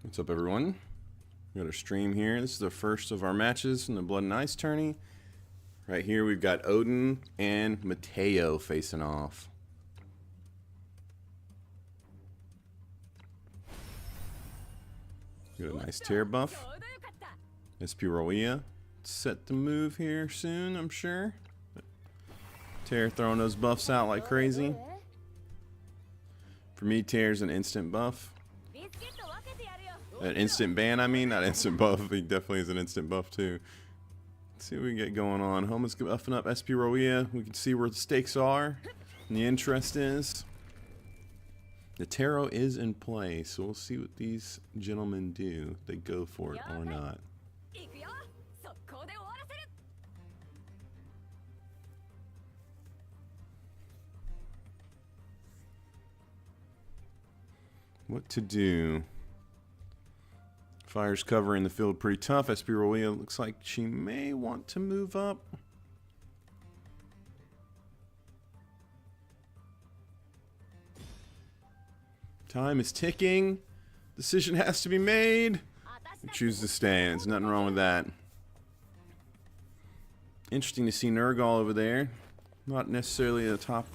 What's up, everyone? We got our stream here. This is the first of our matches in the Blood and Ice tourney. Right here, we've got Odin and Mateo facing off. Got a nice tear buff. SP rawiyah set to move here soon, I'm sure. Tear throwing those buffs out like crazy. For me, Tear's an instant buff. An instant ban, I mean, not instant buff. He definitely is an instant buff too. Let's see what we can get going on. Homa's buffing up SP rawiyah. We can see where the stakes are and the interest is. The tarot is in play, so we'll see what these gentlemen do. They go for it or not. What to do? Fire's covering the field pretty tough. SP rawiyah looks like she may want to move up. Time is ticking. Decision has to be made. We choose to stay, and there's nothing wrong with that. Interesting to see Nergal over there. Not necessarily a top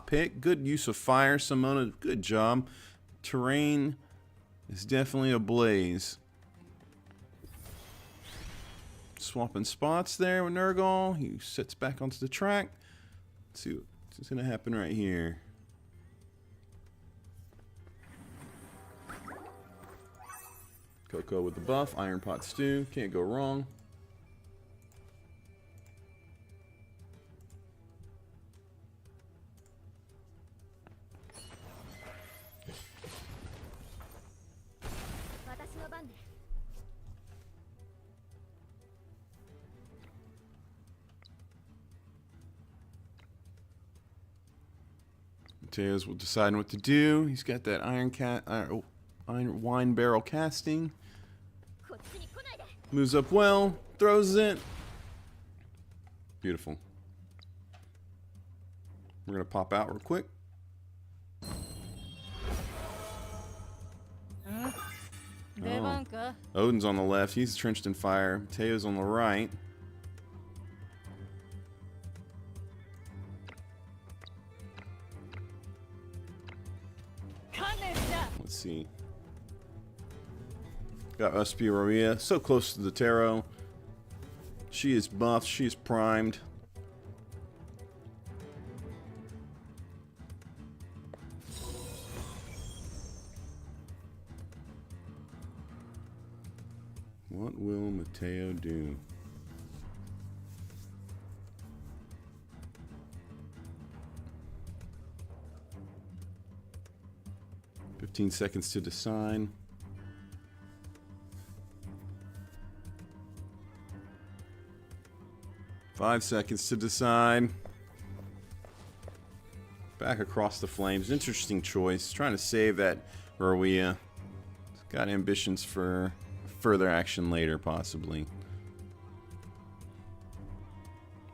pick. Good use of fire, Simona. Good job. Terrain is definitely ablaze. Swapping spots there with Nergal. He sits back onto the track. Let's see what's going to happen right here. Coco with the buff. Iron Pot Stew. Can't go wrong. Mateo's deciding what to do. He's got that iron wine barrel casting. Moves up well, throws it. Beautiful. We're gonna pop out real quick. Oh. Odin's on the left. He's trenched in fire. Mateo's on the right. Let's see. Got SP rawiyah. So close to the tarot. She is buffed. She is primed. What will Mateo do? "15 seconds to decide." "5 seconds to decide." Back across the flames. Interesting choice. Trying to save that rawiyah. Got ambitions for further action later, possibly.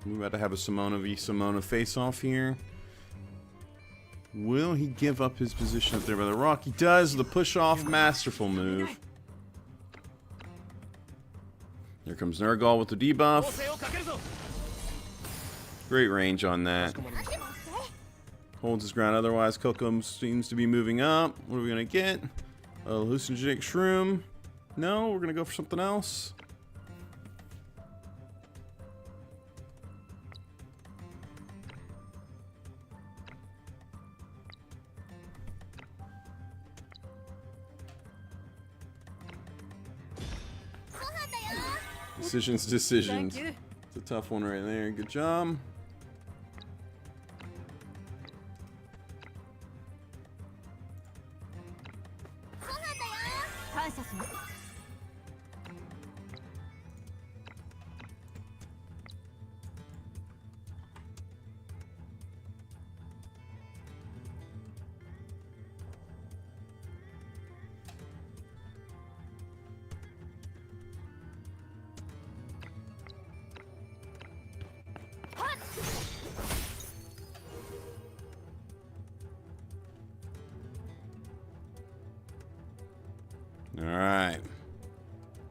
We're about to have a Simona v Simona face-off here. Will he give up his position up there by the rock? He does. The push-off, masterful move. Here comes Nergal with the debuff. Great range on that. Holds his ground otherwise. Coco seems to be moving up. What are we going to get? A hallucinogenic shroom. No, we're going to go for something else. Decisions. It's a tough one right there. Good job. Alright.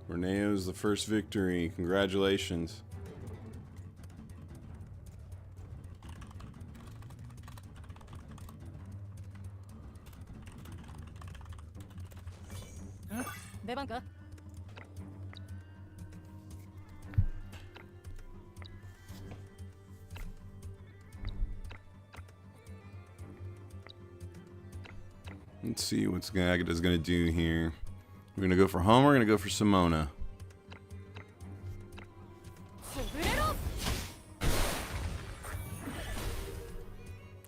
Reneo's the first victory. Congratulations. Let's see what Agata's gonna do here. We're gonna go for home, we're gonna go for Simona.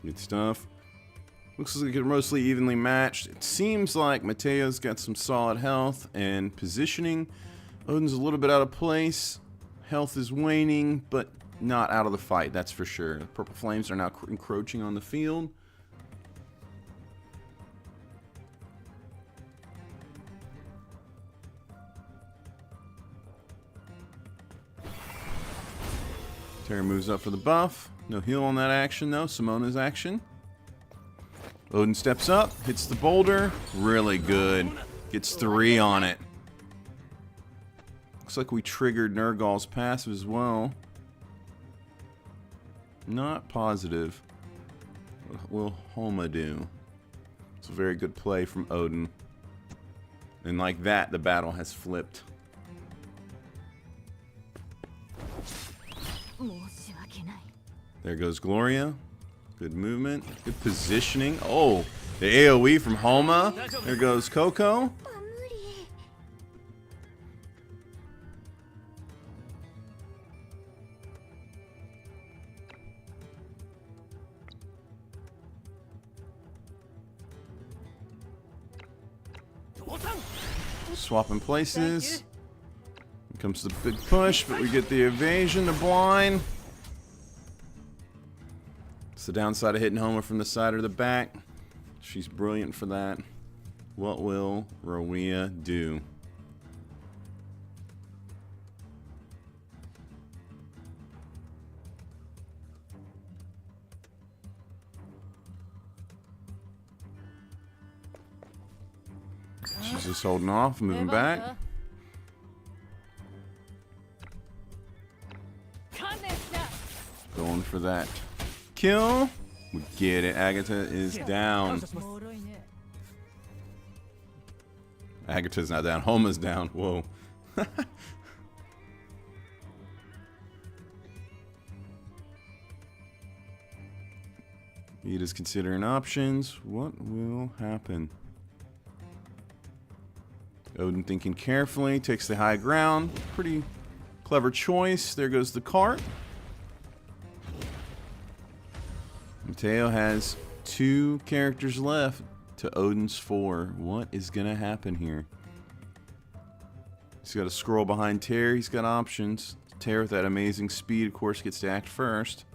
Good stuff. Looks like it's mostly evenly matched. It seems like Mateo's got some solid health and positioning. Odin's a little bit out of place. Health is waning, but not out of the fight, that's for sure. The Purple Flames are now encroaching on the field. Terry moves up for the buff. No heal on that action though. Simona's action. Odin steps up, hits the boulder. Really good. Gets 3 on it. Looks like we triggered Nergal's passive as well. Not positive. What will Homa do? It's a very good play from Odin. And like that, the battle has flipped. There goes Gloria. Good movement. Good positioning. Oh, the AoE from Homa. There goes Coco. Swapping places. Here comes the big push, but we get the evasion, the blind. It's the downside of hitting Homa from the side or the back. She's brilliant for that. What will Rawiyah do? She's just holding off, moving back. Going for that kill. We get it. Agatha is down. Agatha's not down. Homa's down. Whoa. Edda's considering options. What will happen? Odin thinking carefully. Takes the high ground. Pretty clever choice. There goes the cart. Mateo has 2 characters left to Odin's 4. What is going to happen here? He's got to scroll behind Terry. He's got options. Terry with that amazing speed, of course, gets to act first.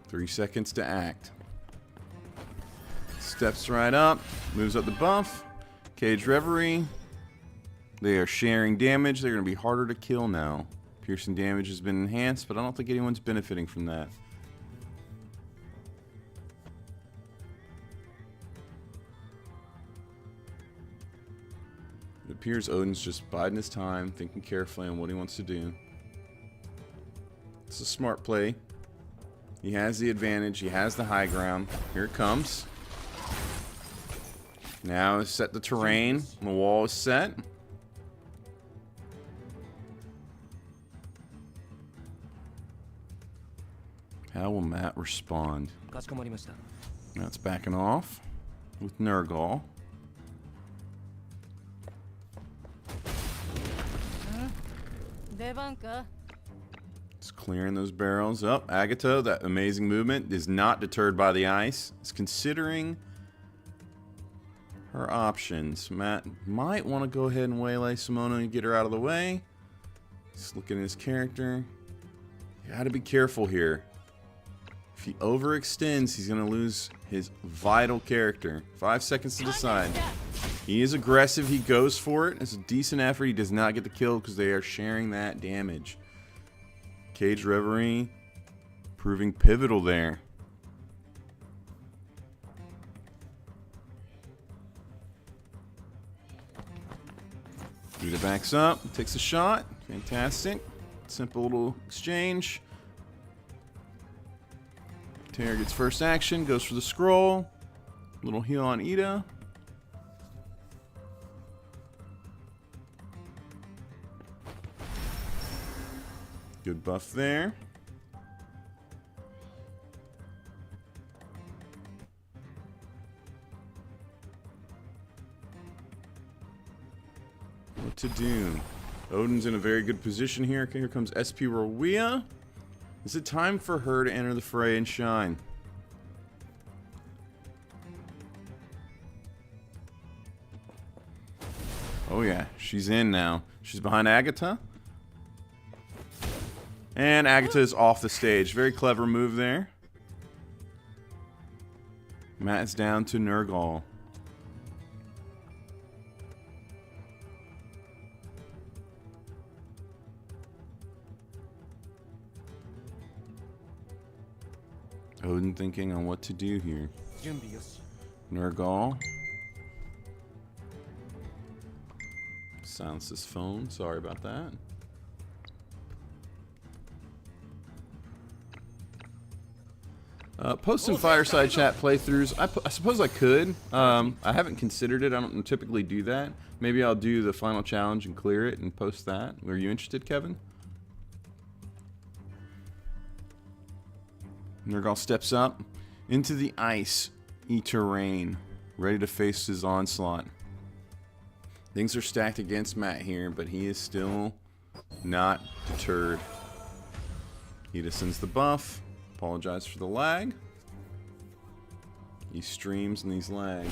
Three seconds to act. Steps right up, moves up the buff. Cage Reverie. They are sharing damage. They're going to be harder to kill now. Piercing damage has been enhanced, but I don't think anyone's benefiting from that. It appears Odin's just biding his time, thinking carefully on what he wants to do. It's a smart play. He has the advantage. He has the high ground. Here it comes. Now set the terrain. The wall is set. How will Matt respond? Now it's backing off with Nergal. It's clearing those barrels up. Agatha, that amazing movement, is not deterred by the ice. It's considering her options. Matt might want to go ahead and waylay Simona and get her out of the way. Just looking at his character. You gotta be careful here. If he overextends, he's gonna lose his vital character. 5 seconds to decide. He is aggressive. He goes for it. It's a decent effort. He does not get the kill because they are sharing that damage. Cage Reverie proving pivotal there. Edda backs up, takes a shot. Fantastic. Simple little exchange. Terra gets first action, goes for the scroll. Little heal on Edda. Good buff there. What to do? Odin's in a very good position here. Okay, here comes SP rawiyah. Is it time for her to enter the fray and shine? Oh yeah, she's in now. She's behind Agatha. And Agatha is off the stage. Very clever move there. Matt is down to Nergal. Odin thinking on what to do here. Nergal. Silence his phone. Sorry about that. Post some fireside chat playthroughs. I suppose I could. I haven't considered it. I don't typically do that. Maybe I'll do the final challenge and clear it and post that. Were you interested, Kevin? Nergal steps up into the ice terrain, ready to face his onslaught. Things are stacked against Matt here, but he is still not deterred. Edda sends the buff. Apologize for the lag. He streams and these lag.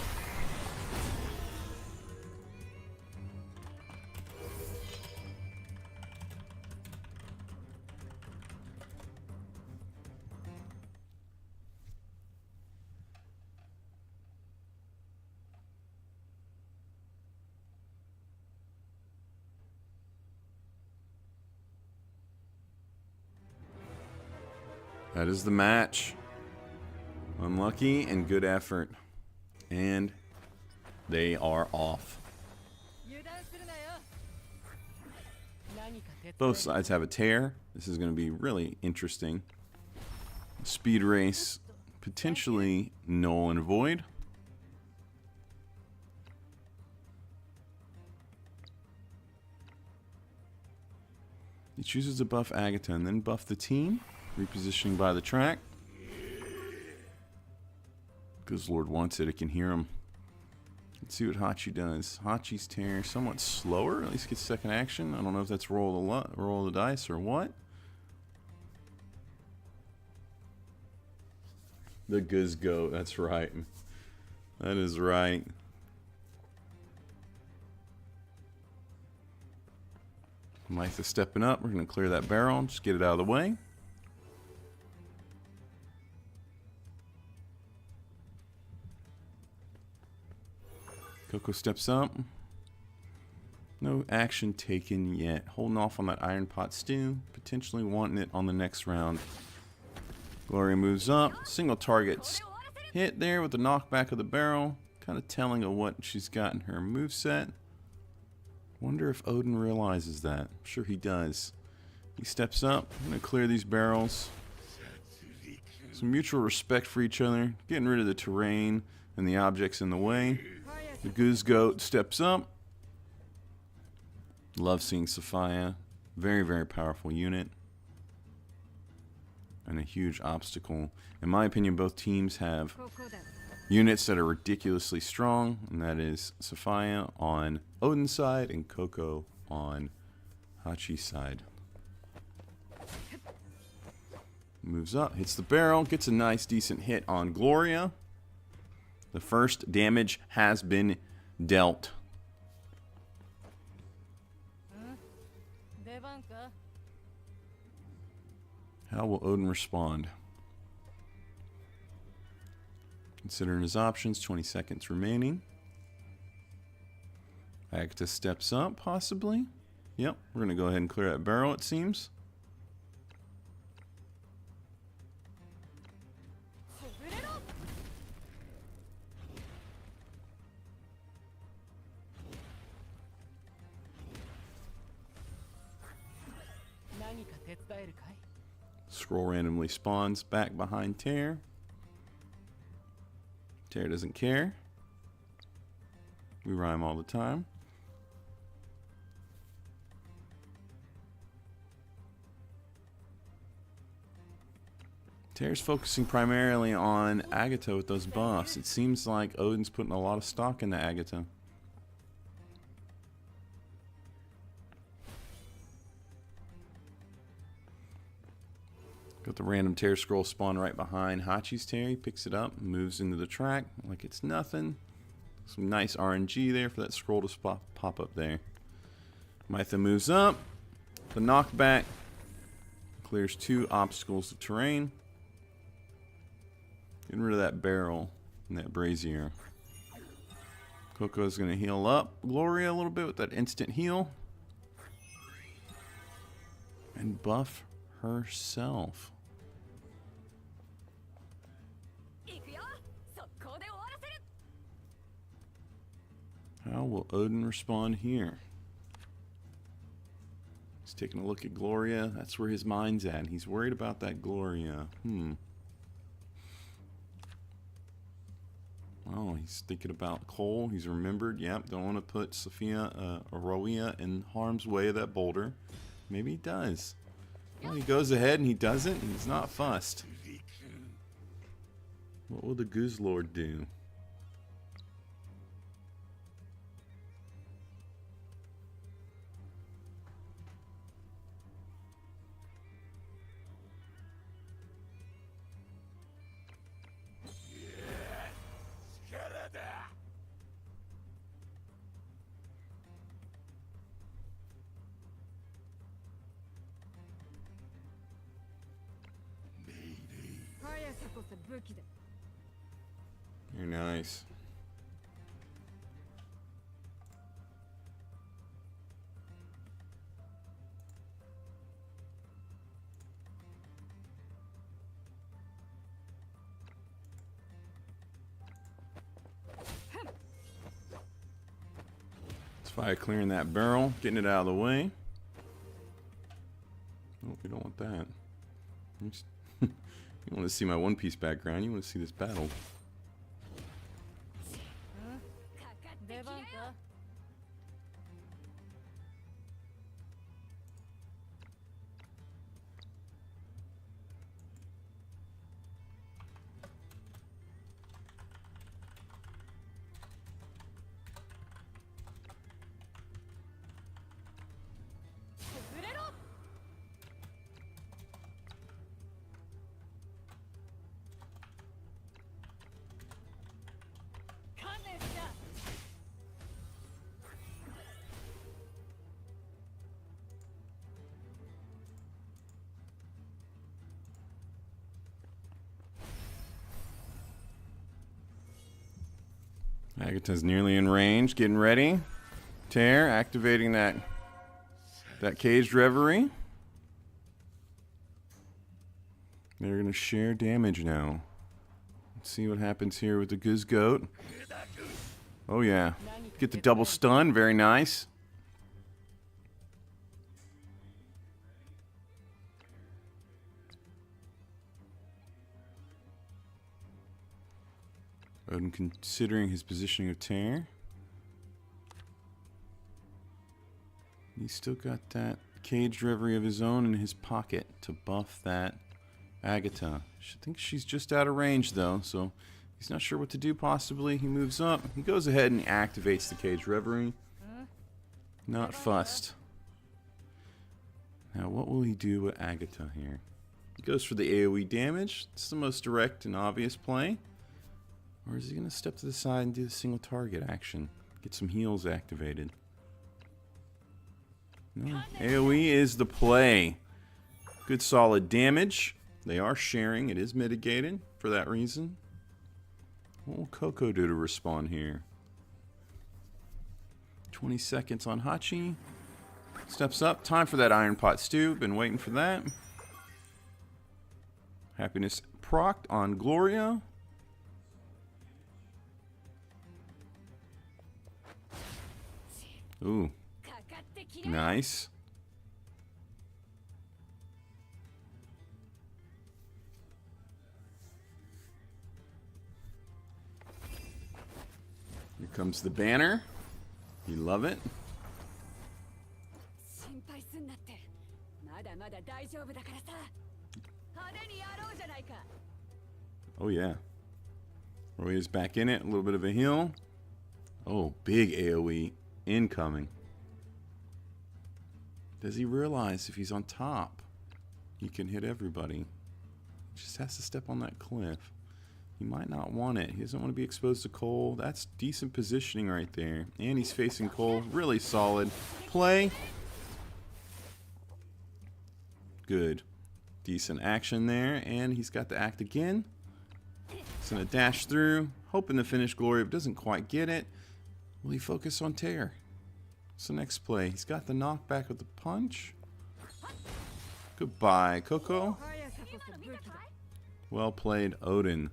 That is the match. Unlucky and good effort. And they are off. Both sides have a tear. This is going to be really interesting. Speed race, potentially null and void. He chooses to buff Agatha and then buff the team. Repositioning by the track. Because Lord wants it, it can hear him. Let's see what Hachi does. Hachi's tear somewhat slower, at least gets second action. I don't know if that's roll the dice or what. The Guz Goat, that's right. That is right. Mytha stepping up. We're going to clear that barrel. Just get it out of the way. Coco steps up. No action taken yet. Holding off on that Iron Pot Stew. Potentially wanting it on the next round. Gloria moves up. Single targets hit there with the knockback of the barrel. Kind of telling of what she's got in her moveset. Wonder if Odin realizes that. I'm sure he does. He steps up. I'm going to clear these barrels. Some mutual respect for each other. Getting rid of the terrain and the objects in the way. The Guz Goat steps up. Love seeing safiyyah. Very, very powerful unit. And a huge obstacle. In my opinion, both teams have units that are ridiculously strong. And that is safiyyah on Odin's side and Coco on Hachi's side. Moves up, hits the barrel, gets a nice decent hit on Gloria. The first damage has been dealt. How will Odin respond? Considering his options, 20 seconds remaining. Agata steps up, possibly. Yep, we're going to go ahead and clear that barrel, it seems. Scroll randomly spawns back behind Tear. Tear doesn't care. We rhyme all the time. Tear's focusing primarily on Agata with those buffs. It seems like Odin's putting a lot of stock into Agata. Got the random Tear scroll spawn right behind Hachi's Tear. He picks it up, moves into the track like it's nothing. Some nice RNG there for that scroll to pop up there. Mytha moves up. The knockback clears 2 obstacles of terrain. Getting rid of that barrel and that brazier. Coco's going to heal up Gloria a little bit with that instant heal. And buff herself. How will Odin respond here? He's taking a look at Gloria. That's where his mind's at. He's worried about that Gloria. Oh, he's thinking about Cole. He's remembered. Yep, don't want to put safiyyah or rawiyah in harm's way of that boulder. Maybe he does. Well, he goes ahead and he doesn't. And he's not fussed. What will the Goose Lord do? Very nice. Fire clearing that barrel, getting it out of the way. Oh, we don't want that. You want to see my One Piece background, you want to see this battle. Agata's nearly in range, getting ready. Tear, activating that caged reverie. They're going to share damage now. Let's see what happens here with the Goose Goat. Oh yeah. Get the double stun, very nice. Odin considering his positioning of Tear. He's still got that caged reverie of his own in his pocket to buff that Agata. I think she's just out of range though, so he's not sure what to do possibly. He moves up. He goes ahead and activates the caged reverie. Not fussed. Now what will he do with Agata here? He goes for the AoE damage. It's the most direct and obvious play. Or is he going to step to the side and do the single target action? Get some heals activated. No, AoE is the play. Good solid damage. They are sharing. It is mitigated for that reason. What will Coco do to respond here? 20 seconds on Hachi. Steps up. Time for that iron pot stew. Been waiting for that. Happiness procced on Gloria. Ooh. Nice. Here comes the banner. You love it. Oh yeah. Roya's back in it. A little bit of a heal. Oh, big AoE incoming. Does he realize if he's on top, he can hit everybody? Just has to step on that cliff. He might not want it. He doesn't want to be exposed to Cole. That's decent positioning right there. And he's facing Cole. Really solid play. Good. Decent action there. And he's got the act again. He's going to dash through. Hoping to finish Gloria, but doesn't quite get it. Will he focus on Tear? What's the next play? He's got the knockback with the punch. Goodbye, Coco. Well played, Odin.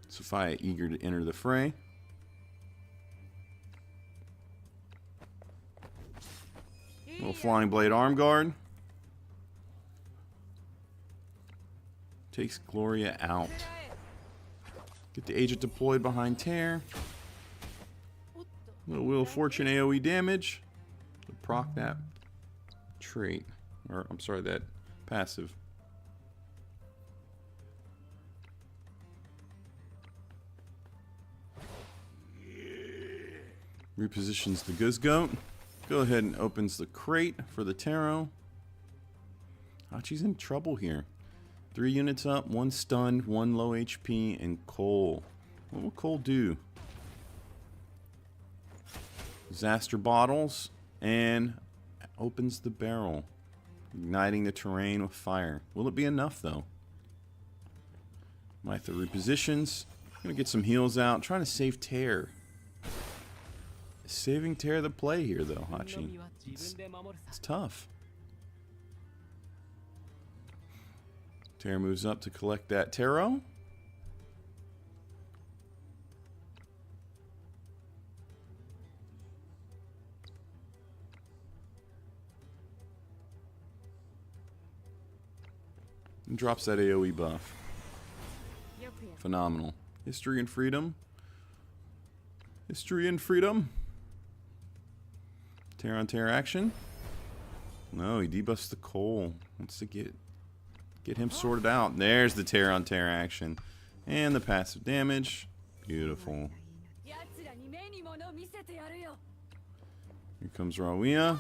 Safiyyah eager to enter the fray. Little flying blade arm guard. Takes Gloria out. Get the agent deployed behind Tear. Little Wheel of Fortune AoE damage. To proc that trait. Or, I'm sorry, that passive. Repositions the Goat. Go ahead and opens the crate for the tarot. Hachi's in trouble here. 3 units up, 1 stunned, 1 low HP, and Cole. What will Cole do? Disaster bottles and opens the barrel, igniting the terrain with fire. Will it be enough though? Mytha repositions. Gonna get some heals out. Trying to save Tear. Saving Tear the play here though, Hachi. It's tough. Tear moves up to collect that tarot. And drops that AoE buff. Phenomenal. History and freedom. History and freedom. Tear on Tear action. No, he debuffs the Cole. Wants to get him sorted out. There's the Tear on Tear action. And the passive damage. Beautiful. Here comes Rawiyah.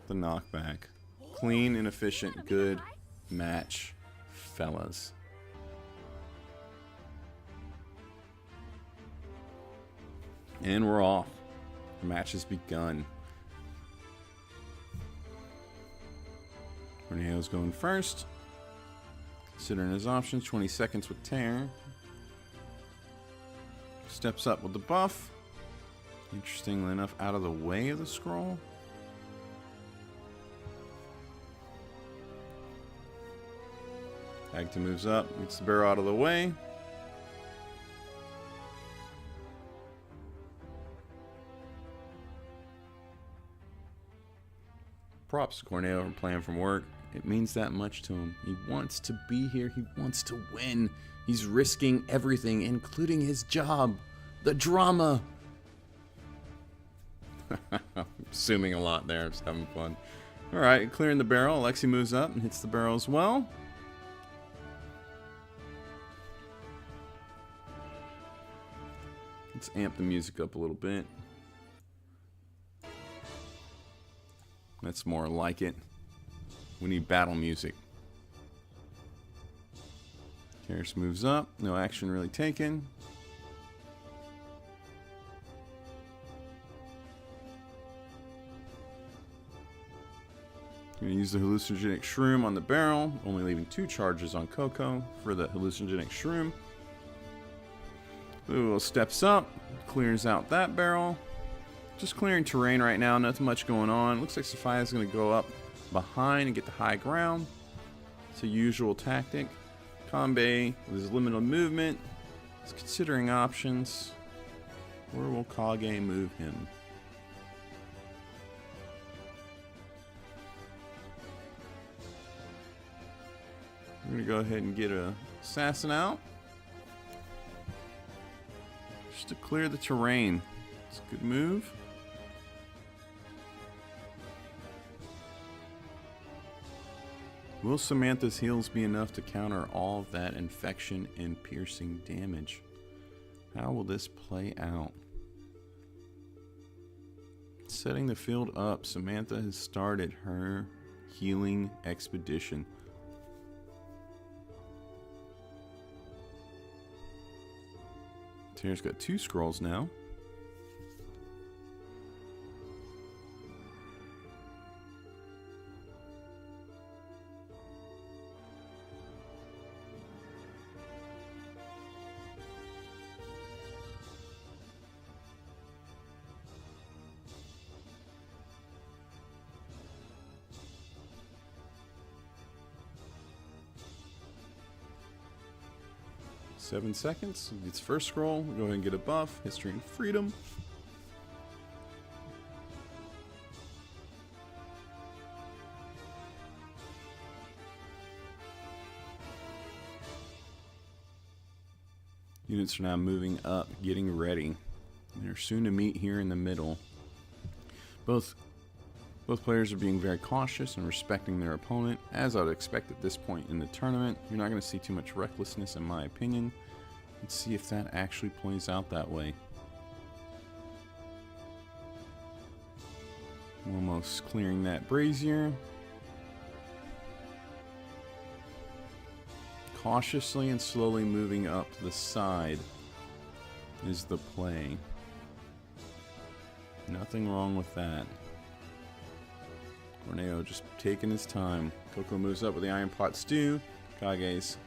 The knockback. Clean and efficient. Good match, fellas. And we're off. The match has begun. Tornado's going first. Considering his options, 20 seconds with Tear. Steps up with the buff. Interestingly enough, out of the way of the scroll. Agta moves up, gets the barrel out of the way. Props to Corneo for playing from work. It means that much to him. He wants to be here. He wants to win. He's risking everything, including his job. The drama. Assuming a lot there. Just having fun. Alright, clearing the barrel. Alexi moves up and hits the barrel as well. Let's amp the music up a little bit. That's more like it. We need battle music. Karis moves up. No action really taken. Gonna use the hallucinogenic shroom on the barrel. Only leaving 2 charges on Coco for the hallucinogenic shroom. Ooh, steps up, clears out that barrel. Just clearing terrain right now, nothing much going on. Looks like Safiyyah is going to go up behind and get the high ground. It's a usual tactic. Acambe, with his limited movement, is considering options. Where will Kage move him? We're going to go ahead and get an assassin out. Just to clear the terrain. It's a good move. Will Samantha's heals be enough to counter all of that infection and piercing damage? How will this play out? Setting the field up, Samantha has started her healing expedition. Tara's got 2 scrolls now. Seven seconds. Gets first scroll. We'll go ahead and get a buff. History and freedom. Units are now moving up, getting ready. They're soon to meet here in the middle. Both players are being very cautious and respecting their opponent, as I would expect at this point in the tournament. You're not going to see too much recklessness in my opinion. Let's see if that actually plays out that way. Almost clearing that brazier. Cautiously and slowly moving up to the side is the play. Nothing wrong with that. Corneo just taking his time. Coco moves up with the Iron Pot Stew. Kage's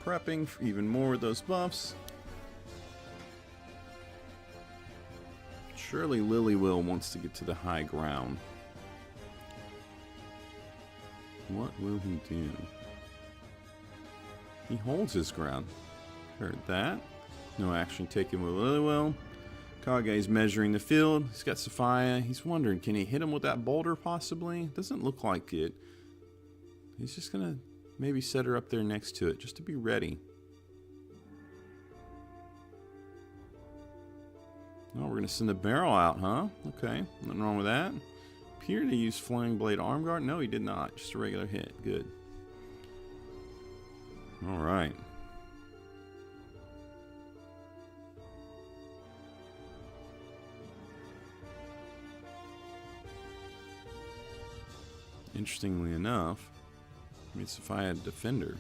prepping for even more with those buffs. Surely Lily-Will wants to get to the high ground. What will he do? He holds his ground. Heard that. No action taken with Lily-Will. Kage's measuring the field. He's got Safiyyah. He's wondering, can he hit him with that boulder possibly? Doesn't look like it. He's just going to maybe set her up there next to it just to be ready. Oh, we're going to send the barrel out, huh? Okay, nothing wrong with that. Appeared to use Flaring Blade Arm Guard. No, he did not. Just a regular hit. Good. All right. Interestingly enough, Safiyyah had a defender.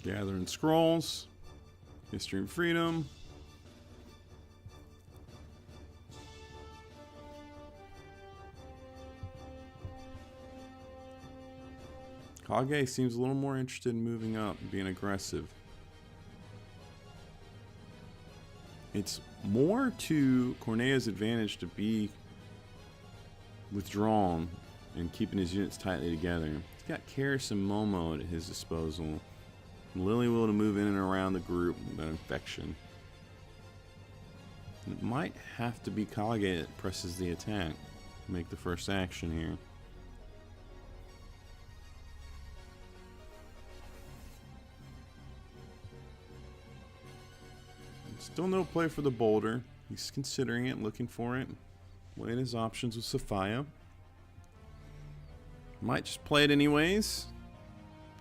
Gathering scrolls. History and freedom. Kage seems a little more interested in moving up and being aggressive. It's more to Cornea's advantage to be withdrawn and keeping his units tightly together. He's got Karis and Momo at his disposal. Lily-Will to move in and around the group with an infection. It might have to be Kage that presses the attack. Make the first action here. Still no play for the boulder. He's considering it, looking for it. Weighing his options with Safiyyah. Might just play it anyways.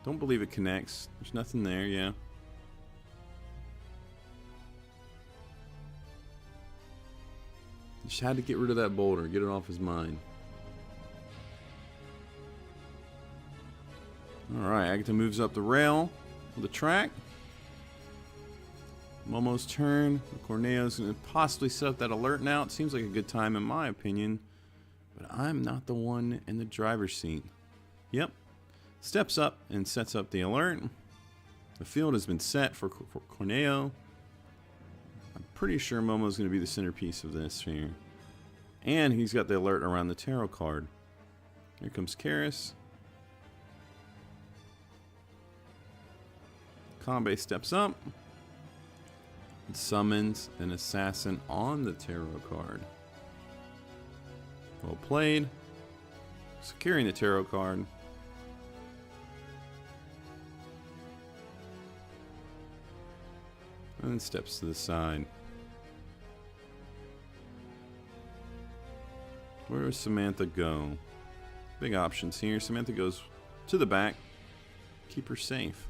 Don't believe it connects. There's nothing there, yeah. Just had to get rid of that boulder, get it off his mind. Alright, Agatha moves up the rail of the track. Momo's turn. Corneo's going to possibly set up that alert now. It seems like a good time in my opinion. But I'm not the one in the driver's seat. Yep. Steps up and sets up the alert. The field has been set for Corneo. I'm pretty sure Momo's going to be the centerpiece of this here. And he's got the alert around the tarot card. Here comes Karis. Acambe steps up and summons an assassin on the tarot card. Well played. Securing the tarot card. And then steps to the side. Where does Samantha go? Big options here. Samantha goes to the back. Keep her safe.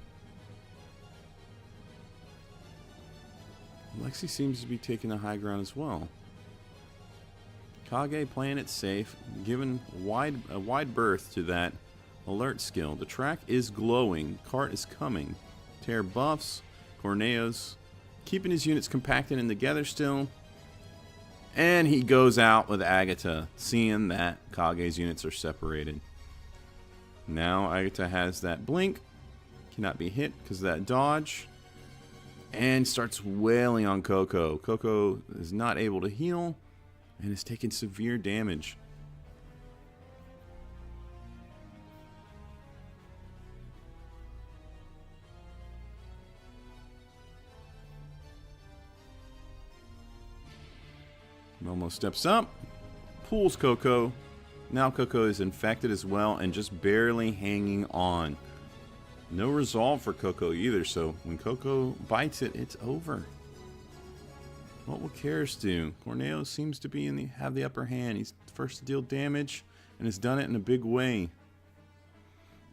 Lexi seems to be taking the high ground as well. Kage playing it safe, giving a wide berth to that alert skill. The track is glowing. Cart is coming. Tear buffs. Corneo's keeping his units compacted and together still. And he goes out with Agatha, seeing that Kage's units are separated. Now Agatha has that blink. Cannot be hit because of that dodge. And starts wailing on Coco. Coco is not able to heal and is taking severe damage. Momo steps up, pulls Coco. Now Coco is infected as well and just barely hanging on. No resolve for Coco either, so when Coco bites it, it's over. What will Karis do? Corneo seems to be have the upper hand. He's first to deal damage and has done it in a big way.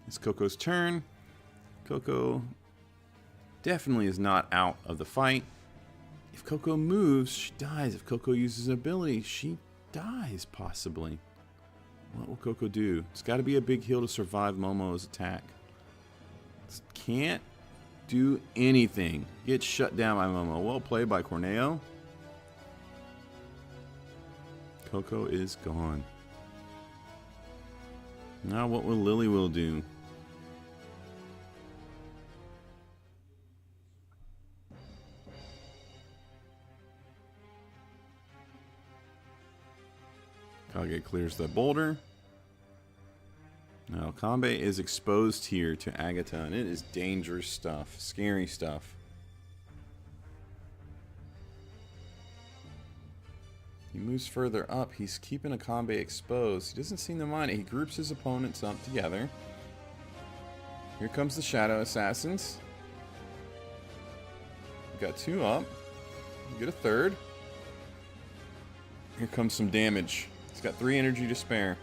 It's Coco's turn. Coco definitely is not out of the fight. If Coco moves, she dies. If Coco uses an ability, she dies possibly. What will Coco do? It's got to be a big heal to survive Momo's attack. Can't do anything. Gets shut down by Momo. Well played by Corneo. Coco is gone. Now what will Lily do? Kage clears the boulder. Now, Acambe is exposed here to Agatha, and it is dangerous stuff, scary stuff. He moves further up. He's keeping Acambe exposed. He doesn't seem to mind it. He groups his opponents up together. Here comes the Shadow Assassins. We've got two up. We get a third. Here comes some damage. He's got 3 energy to spare.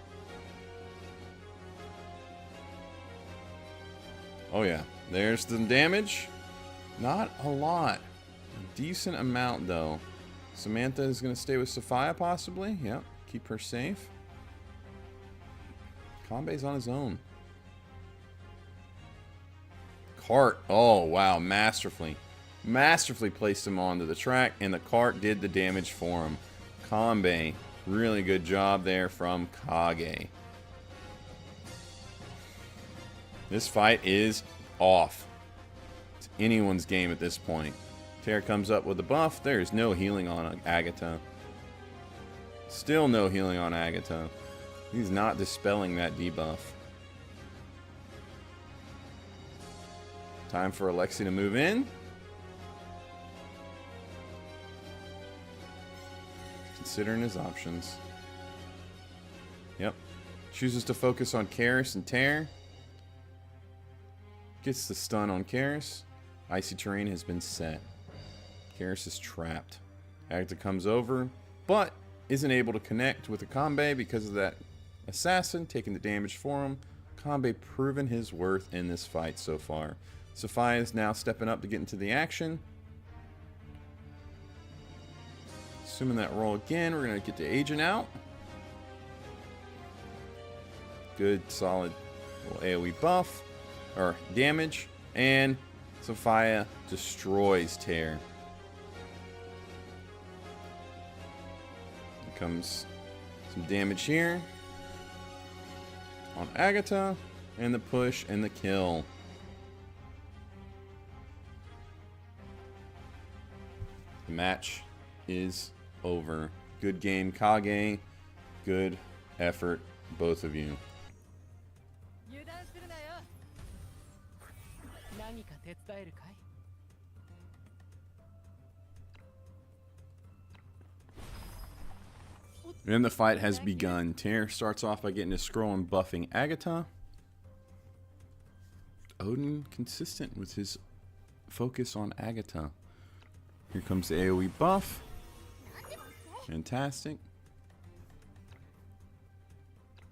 Oh yeah, there's the damage. Not a lot. A decent amount though. Samantha is going to stay with Safiyyah possibly. Yep, keep her safe. Kambe's on his own. Cart. Oh wow, masterfully. Masterfully placed him onto the track, and the cart did the damage for him. Kambe, really good job there from Kage. This fight is off. It's anyone's game at this point. Tear comes up with a buff. There is no healing on Agatha. Still no healing on Agatha. He's not dispelling that debuff. Time for Alexi to move in. Considering his options. Yep. Chooses to focus on Karis and Tear. Gets the stun on Karis. Icy terrain has been set. Karis is trapped. Agatha comes over, but isn't able to connect with Acambe because of that assassin taking the damage for him. Acambe proven his worth in this fight so far. Safiyyah is now stepping up to get into the action. Assuming that roll again, we're going to get the agent out. Good, solid little AoE buff, or damage. And Safiyyah destroys Tear. Here comes some damage here on Agatha, and the push and the kill. The match is over. Good game, Kage. Good effort, both of you. And the fight has begun. Tear starts off by getting his scroll and buffing Agatha. Odin consistent with his focus on Agatha. Here comes the AoE buff. Fantastic.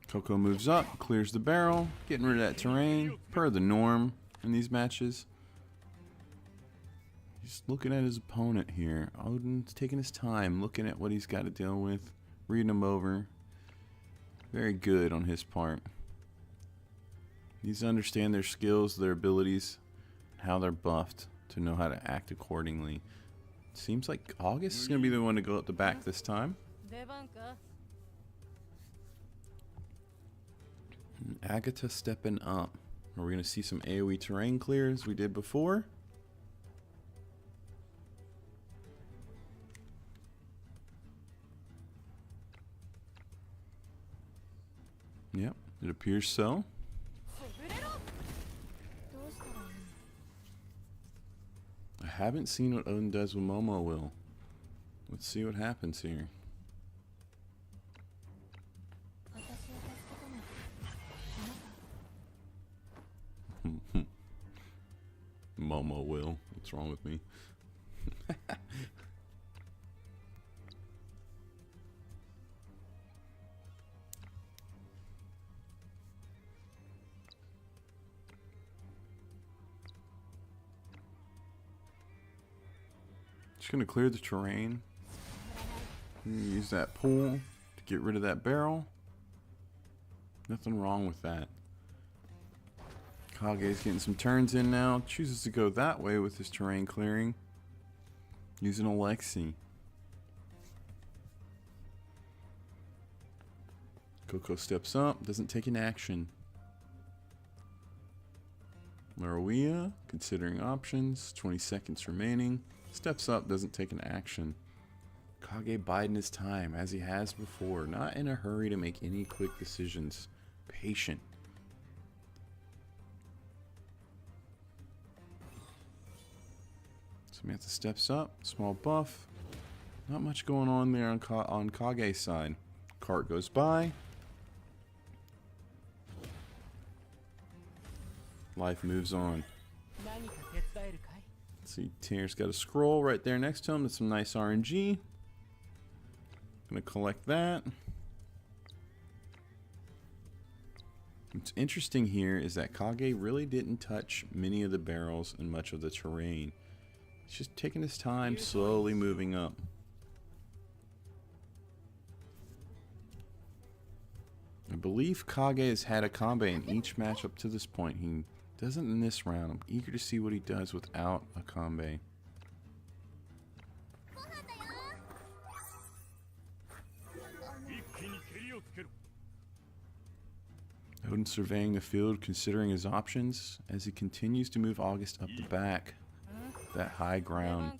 Coco moves up, clears the barrel, getting rid of that terrain, per the norm in these matches. He's looking at his opponent here. Odin's taking his time, looking at what he's got to deal with, reading him over. Very good on his part. He needs to understand their skills, their abilities, how they're buffed to know how to act accordingly. Seems like August is going to be the one to go up the back this time. And Agatha stepping up. Are we going to see some AoE terrain clear as we did before? Yep, it appears so. I haven't seen what Odin does with Momo will. Let's see what happens here. Momo will. What's wrong with me? Just gonna clear the terrain. Use that pool to get rid of that barrel. Nothing wrong with that. Kage's getting some turns in now. Chooses to go that way with his terrain clearing. Using Alexi. Coco steps up, doesn't take an action. Rawiyah, considering options, 20 seconds remaining. Steps up, doesn't take an action. Kage biding his time, as he has before. Not in a hurry to make any quick decisions. Patient. Samantha steps up, small buff. Not much going on there on Kage's side. Cart goes by. Life moves on. Let's see, Tear's got a scroll right there next to him. That's some nice RNG. Gonna collect that. What's interesting here is that Kage really didn't touch many of the barrels and much of the terrain. He's just taking his time, slowly moving up. I believe Kage has had acambe in each match up to this point. He doesn't in this round. I'm eager to see what he does without acambe. Odin surveying the field, considering his options as he continues to move Auguste up the back. That high ground.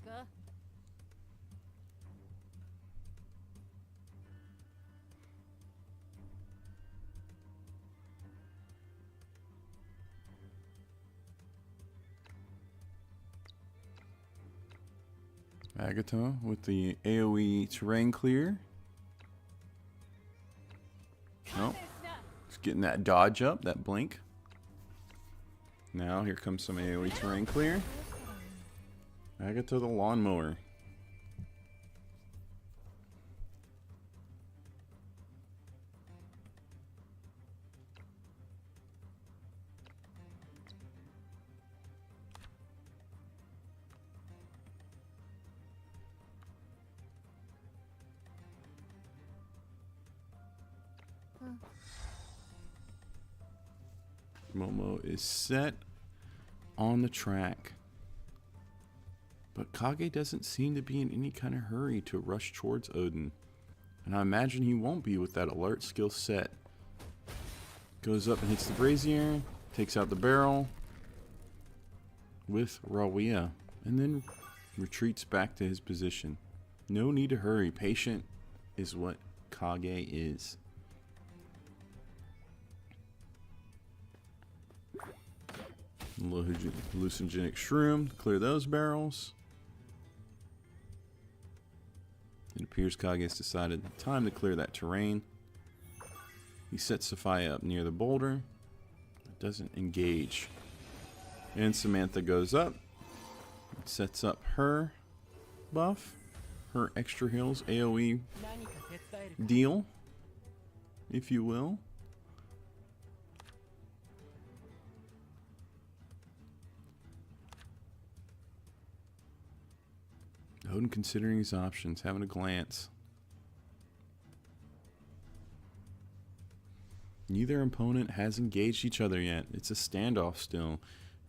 Agatha with the AoE terrain clear. Nope. Just getting that dodge up, that blink. Now here comes some AoE terrain clear. Agatha the lawnmower. Momo is set on the track. But Kage doesn't seem to be in any kind of hurry to rush towards Odin. And I imagine he won't be with that alert skill set. Goes up and hits the brazier, takes out the barrel with rawiyah, and then retreats back to his position. No need to hurry. Patient is what Kage is. Hallucinogenic shroom to clear those barrels. It appears Kage has decided time to clear that terrain. He sets Safiyyah up near the boulder. It doesn't engage. And Samantha goes up. Sets up her buff. Her extra heals. AoE deal, if you will. Odin considering his options, having a glance. Neither opponent has engaged each other yet. It's a standoff still.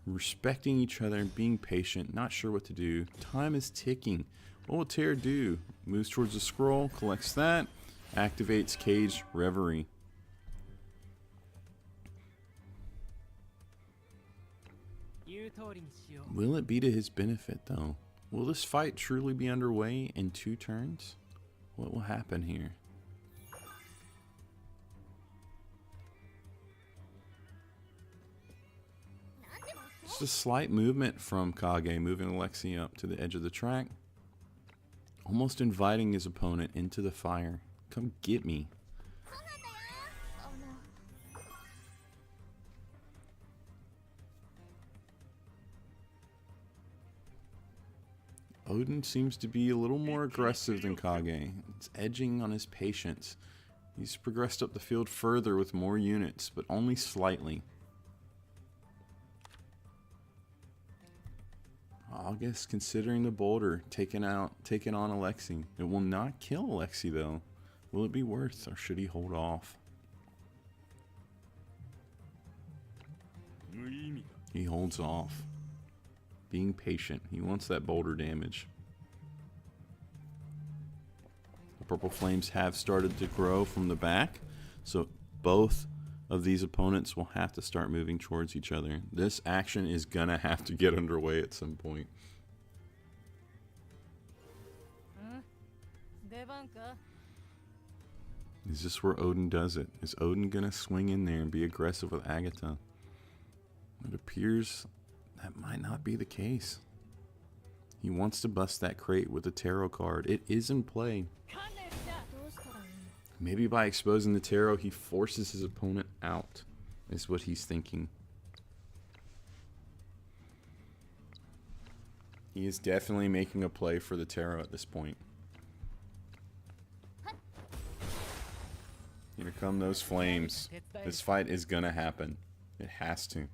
Respecting each other and being patient, not sure what to do. Time is ticking. What will Terra do? Moves towards the scroll, collects that, activates Cage Reverie. Will it be to his benefit though? Will this fight truly be underway in 2 turns? What will happen here? Just a slight movement from Kage, moving Alexi up to the edge of the track. Almost inviting his opponent into the fire. Come get me. Odin seems to be a little more aggressive than Kage. It's edging on his patience. He's progressed up the field further with more units, but only slightly. August considering the boulder, taking on Alexi. It will not kill Alexi though. Will it be worth, or should he hold off? He holds off. Being patient. He wants that boulder damage. The purple flames have started to grow from the back, so both of these opponents will have to start moving towards each other. This action is gonna have to get underway at some point. Is this where Odin does it? Is Odin gonna swing in there and be aggressive with Agatha? It appears that might not be the case. He wants to bust that crate with a tarot card. It is in play. Maybe by exposing the tarot, he forces his opponent out, is what he's thinking. He is definitely making a play for the tarot at this point. Here come those flames. This fight is gonna happen. It has to.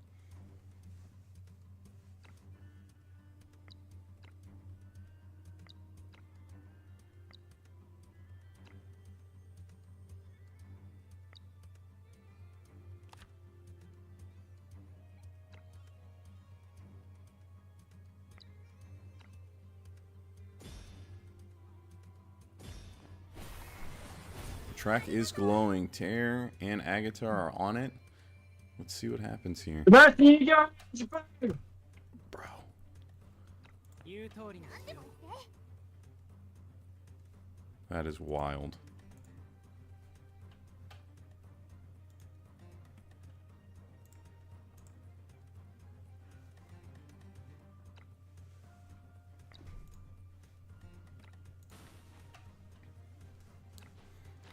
Track is glowing. Tear and Agatha are on it. Let's see what happens here. Bro. That is wild.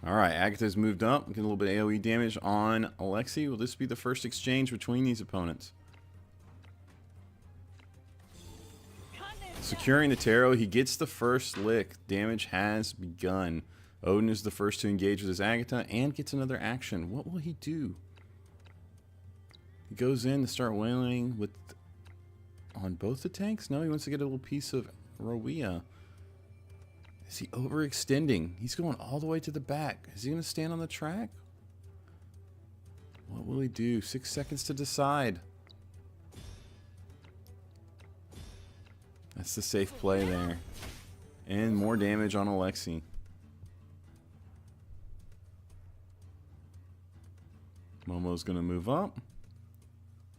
Alright, Agatha's moved up. Get a little bit of AoE damage on Alexi. Will this be the first exchange between these opponents? Securing the tarot, he gets the first lick. Damage has begun. Odin is the first to engage with his Agatha and gets another action. What will he do? He goes in to start wailing with on both the tanks? No, he wants to get a little piece of rawiyah. Is he overextending? He's going all the way to the back. Is he going to stand on the track? What will he do? 6 seconds to decide. That's the safe play there. And more damage on Alexi. Momo's going to move up.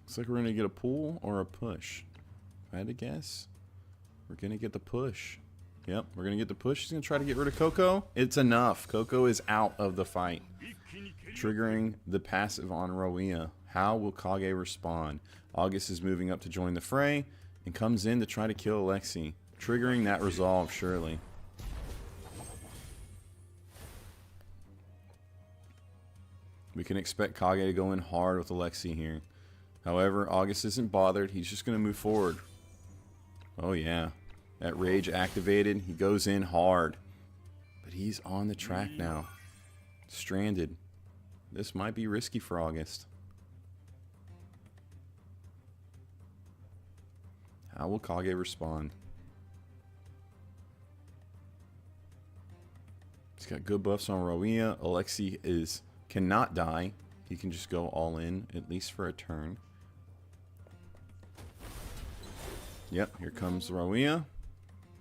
Looks like we're going to get a pull or a push. If I had to guess, we're going to get the push. Yep, we're going to get the push. He's going to try to get rid of Coco. It's enough. Coco is out of the fight. Triggering the passive on rawiyah. How will Kage respond? August is moving up to join the fray and comes in to try to kill Alexi. Triggering that resolve, surely. We can expect Kage to go in hard with Alexi here. However, August isn't bothered. He's just going to move forward. Oh yeah. That rage activated. He goes in hard. But he's on the track now. Stranded. This might be risky for August. How will Kage respond? He's got good buffs on rawiyah. Alexi cannot die. He can just go all in, at least for a turn. Yep, here comes rawiyah.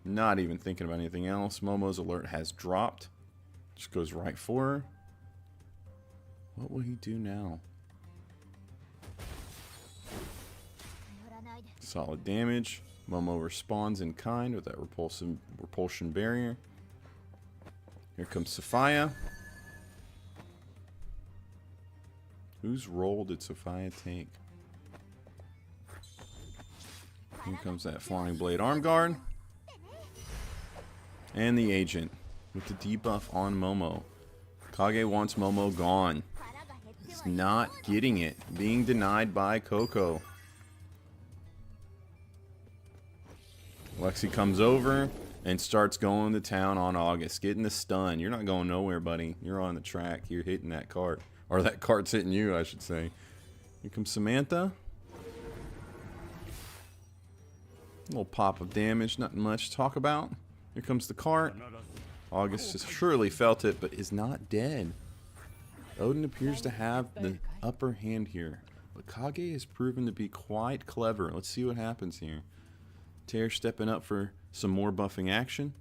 Not even thinking about anything else. Momo's alert has dropped. Just goes right for her. What will he do now? Solid damage. Momo responds in kind with that repulsion barrier. Here comes Safiyyah. Whose role did Safiyyah take? Here comes that Flying Blade Arm Guard. And the agent with the debuff on Momo. Kage wants Momo gone. He's not getting it. Being denied by Coco. Alexi comes over and starts going to town on August. Getting the stun. You're not going nowhere, buddy. You're on the track. You're hitting that cart. Or that cart's hitting you, I should say. Here comes Samantha. A little pop of damage. Nothing much to talk about. Here comes the cart. August has surely felt it, but is not dead. Odin appears to have the upper hand here. But Kage has proven to be quite clever. Let's see what happens here. Tear stepping up for some more buffing action.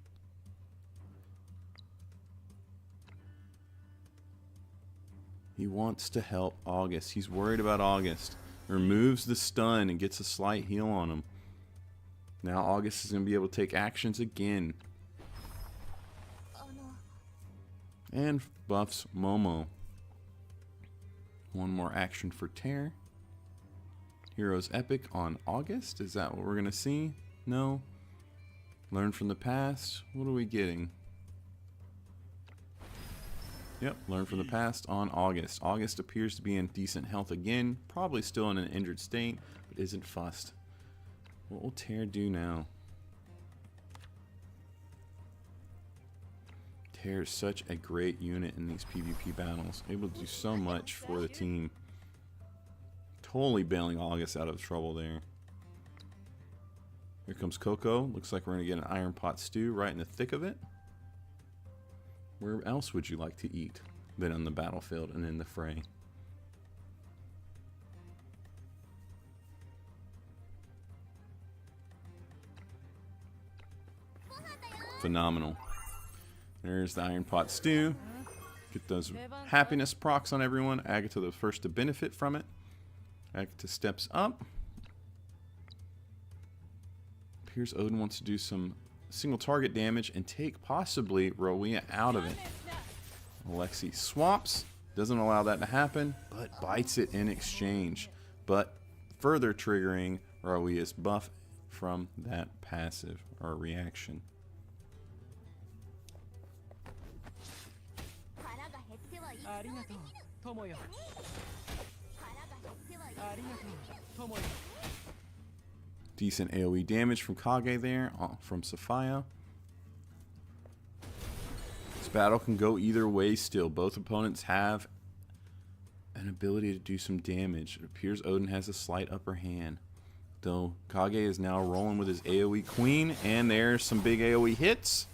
He wants to help August. He's worried about August. Removes the stun and gets a slight heal on him. Now August is going to be able to take actions again. And buffs Momo. One more action for Tear. Heroes Epic on August. Is that what we're going to see? No. Learn from the past. What are we getting? Yep, learn from the past on August. August appears to be in decent health again. Probably still in an injured state, but isn't fussed. What will Tear do now? Tear is such a great unit in these PvP battles. Able to do so much for the team. Totally bailing August out of trouble there. Here comes Coco. Looks like we're going to get an Iron Pot Stew right in the thick of it. Where else would you like to eat than on the battlefield and in the fray? Phenomenal. There's the Iron Pot Stew. Get those happiness procs on everyone. Agatha the first to benefit from it. Agatha steps up. Appears Odin wants to do some single target damage and take possibly rawiyah out of it. Alexi swaps. Doesn't allow that to happen, but bites it in exchange. But further triggering rawiyah's buff from that passive or reaction. Decent AoE damage from Kage there, from Safiyyah. This battle can go either way still. Both opponents have an ability to do some damage. It appears Odin has a slight upper hand. Though Kage is now rolling with his AoE queen, and there's some big AoE hits.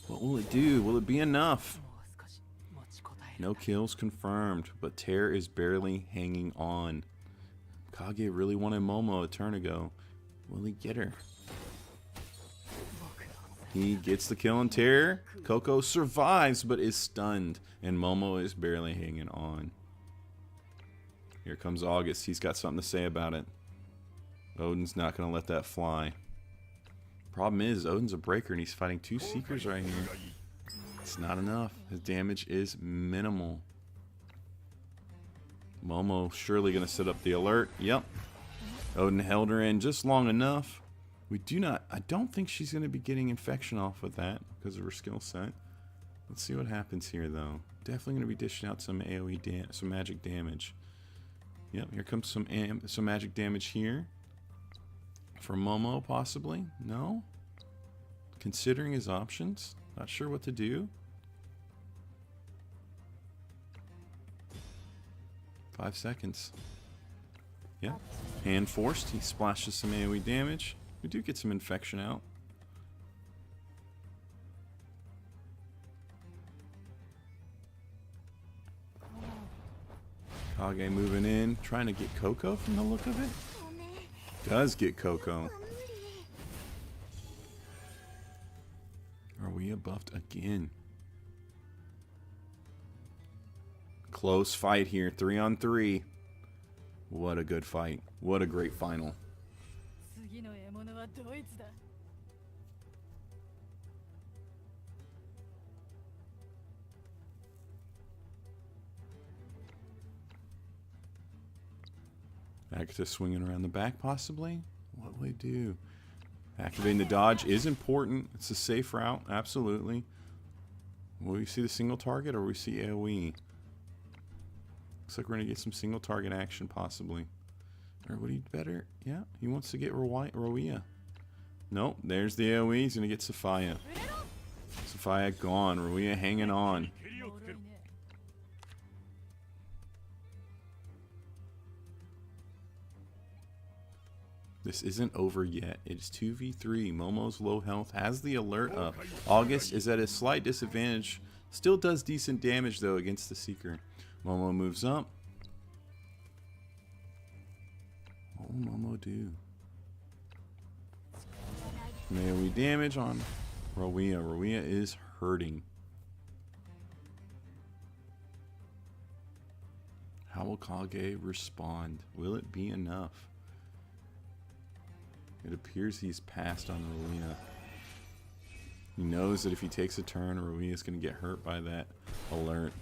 What will it do? Will it be enough? No kills confirmed, but Tear is barely hanging on. Kage really wanted Momo a turn ago. Will he get her? He gets the kill on Tear. Coco survives, but is stunned. And Momo is barely hanging on. Here comes August. He's got something to say about it. Odin's not going to let that fly. Problem is, Odin's a breaker and he's fighting two Seekers right here. It's not enough. His damage is minimal. Momo surely going to set up the alert. Yep. Odin held her in just long enough. I don't think she's going to be getting infection off with that because of her skill set. Let's see what happens here though. Definitely going to be dishing out some AoE some magic damage. Yep, here comes some magic damage here. For Momo, possibly? No? Considering his options? Not sure what to do? 5 seconds. Yeah. Hand forced. He splashes some AoE damage. We do get some infection out. Kage moving in. Trying to get Coco from the look of it. Does get Coco. Rawiyah buffed again. Close fight here. 3-on-3. What a good fight. What a great final. Acta swinging around the back, possibly? What will he do? Activating the dodge is important. It's a safe route, absolutely. Will we see the single target or will we see AoE? Looks like we're going to get some single target action, possibly. Or would he better? Yeah, he wants to get Rawiyah. Nope, there's the AoE. He's going to get Safiyyah. Safiyyah gone. Rawiyah hanging on. This isn't over yet. It is 2v3. Momo's low health has the alert up. August is at a slight disadvantage. Still does decent damage, though, against the Seeker. Momo moves up. What will Momo do? AoE damage on Rawiyah. Rawiyah is hurting. How will Kage respond? Will it be enough? It appears he's passed on Rawiyah. He knows that if he takes a turn, Rawiyah is going to get hurt by that alert.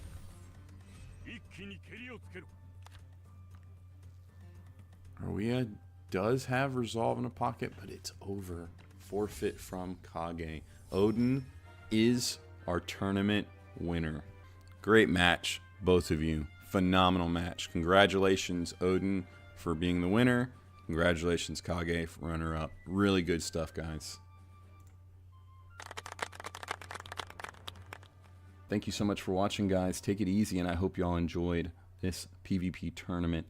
Rawiyah does have resolve in a pocket, but it's over. Forfeit from Kage. Odin is our tournament winner. Great match, both of you. Phenomenal match. Congratulations, Odin, for being the winner. Congratulations, Kage, for runner-up. Really good stuff, guys. Thank you so much for watching, guys. Take it easy, and I hope you all enjoyed this PvP tournament.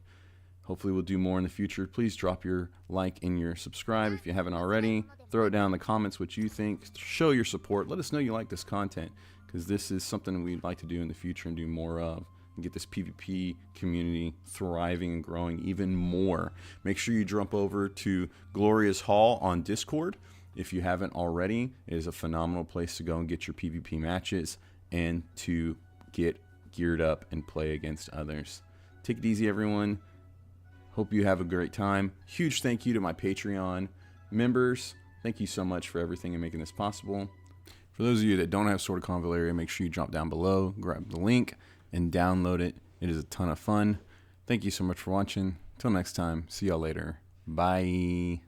Hopefully we'll do more in the future. Please drop your like and your subscribe if you haven't already. Throw it down in the comments what you think. Show your support. Let us know you like this content, because this is something we'd like to do in the future and do more of. And get this PvP community thriving and growing even more. Make sure you jump over to Glorious Hall on Discord if you haven't already. It is a phenomenal place to go and get your PvP matches and to get geared up and play against others. Take it easy, everyone. Hope you have a great time. Huge thank you to my Patreon members. Thank you so much for everything and making this possible. For those of you that don't have Sword of Convallaria, make sure you jump down below, grab the link, and download it. It is a ton of fun. Thank you so much for watching. Till next time, see y'all later. Bye.